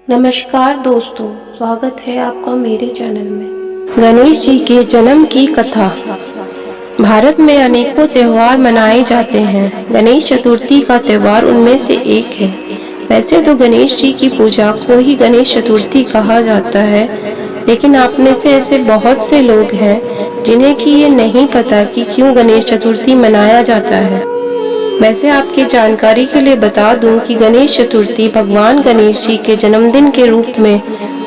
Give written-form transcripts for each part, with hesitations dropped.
नमस्कार दोस्तों, स्वागत है आपका मेरे चैनल में। गणेश जी के जन्म की कथा। भारत में अनेकों त्योहार मनाए जाते हैं। गणेश चतुर्थी का त्योहार उनमें से एक है। वैसे तो गणेश जी की पूजा को ही गणेश चतुर्थी कहा जाता है, लेकिन आप में से ऐसे बहुत से लोग हैं जिन्हें कि ये नहीं पता कि क्यों गणेश चतुर्थी मनाया जाता है। वैसे आपकी जानकारी के लिए बता दूं कि गणेश चतुर्थी भगवान गणेश जी के जन्मदिन के रूप में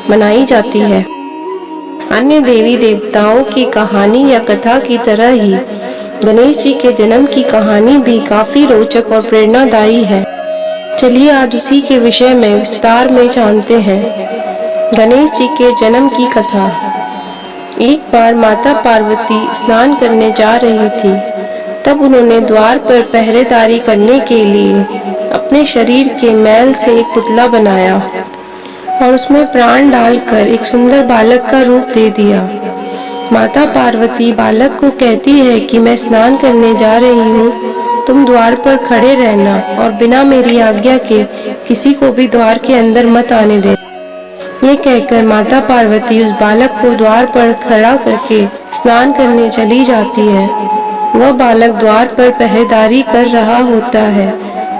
मनाई जाती है। अन्य देवी देवताओं की कहानी या कथा की तरह ही गणेश जी के जन्म की कहानी भी काफी रोचक और प्रेरणादायी है। चलिए आज उसी के विषय में विस्तार में जानते हैं। गणेश जी के जन्म की कथा। एक बार माता पार्वती स्नान करने जा रही थी। तब उन्होंने द्वार पर पहरेदारी करने के लिए अपने शरीर के मैल से एक पुतला बनाया और उसमें प्राण डालकर एक सुंदर बालक का रूप दे दिया। माता पार्वती बालक को कहती है कि मैं स्नान करने जा रही हूँ, तुम द्वार पर खड़े रहना और बिना मेरी आज्ञा के किसी को भी द्वार के अंदर मत आने दे। ये कहकर माता पार्वती उस बालक को द्वार पर खड़ा करके स्नान करने चली जाती है। वह बालक द्वार पर पहरेदारी कर रहा होता है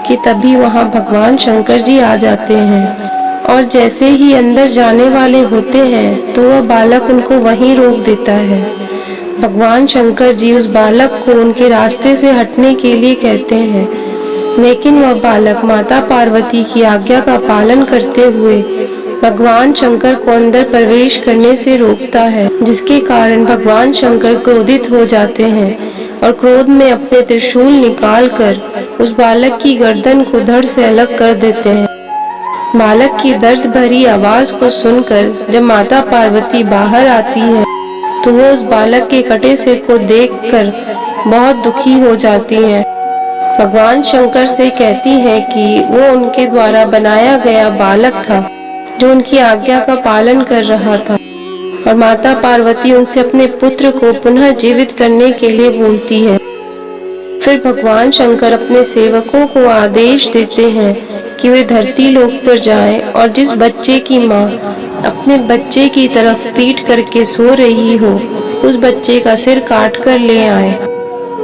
कि तभी वहां भगवान शंकर जी आ जाते हैं और जैसे ही अंदर जाने वाले होते हैं तो वह बालक उनको वहीं रोक देता है। भगवान शंकर जी उस बालक को उनके रास्ते से हटने के लिए कहते हैं, लेकिन वह बालक माता पार्वती की आज्ञा का पालन करते हुए भगवान शंकर को अंदर प्रवेश करने से रोकता है, जिसके कारण भगवान शंकर क्रोधित हो जाते हैं और क्रोध में अपने त्रिशूल निकालकर उस बालक की गर्दन को धड़ से अलग कर देते हैं। बालक की दर्द भरी आवाज को सुनकर जब माता पार्वती बाहर आती है तो वो उस बालक के कटे सिर को देखकर बहुत दुखी हो जाती हैं। भगवान शंकर से कहती हैं कि वो उनके द्वारा बनाया गया बालक था जो उनकी आज्ञा का पालन कर रहा था, और माता पार्वती उनसे अपने पुत्र को पुनः जीवित करने के लिए बोलती है। फिर भगवान शंकर अपने सेवकों को आदेश देते हैं कि वे धरती लोक पर जाएं और जिस बच्चे की माँ अपने बच्चे की तरफ पीठ करके सो रही हो उस बच्चे का सिर काट कर ले आए।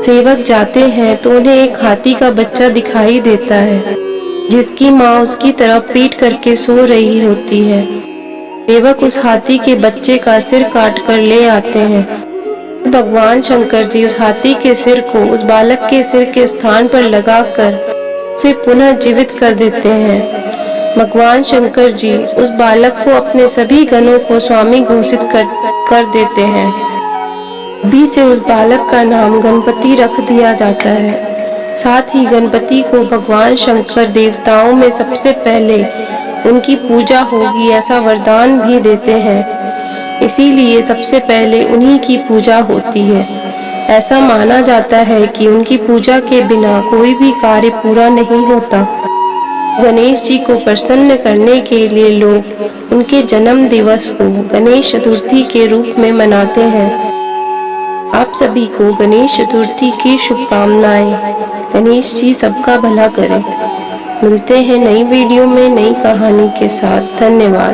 सेवक जाते हैं तो उन्हें एक हाथी का बच्चा दिखाई देता है जिसकी माँ उसकी तरफ पीठ करके सो रही होती है। सेवक उस हाथी के बच्चे का सिर काट कर ले आते हैं। भगवान शंकर जी उस हाथी के सिर को उस बालक के सिर के स्थान पर लगाकर उसे पुनः जीवित कर देते हैं। भगवान शंकर जी उस बालक को अपने सभी गणों को स्वामी घोषित कर देते हैं। अभी से उस बालक का नाम गणपति रख दिया जाता है। साथ ही गणपति को भगवान शंकर देवताओं में सबसे पहले उनकी पूजा होगी ऐसा वरदान भी देते हैं, इसीलिए सबसे पहले उन्हीं की पूजा होती है। ऐसा माना जाता है कि उनकी पूजा के बिना कोई भी कार्य पूरा नहीं होता। गणेश जी को प्रसन्न करने के लिए लोग उनके जन्म दिवस को गणेश चतुर्थी के रूप में मनाते हैं। आप सभी को गणेश चतुर्थी की शुभकामनाएं। गणेश जी सबका भला करें। मिलते हैं नई वीडियो में नई कहानी के साथ। धन्यवाद।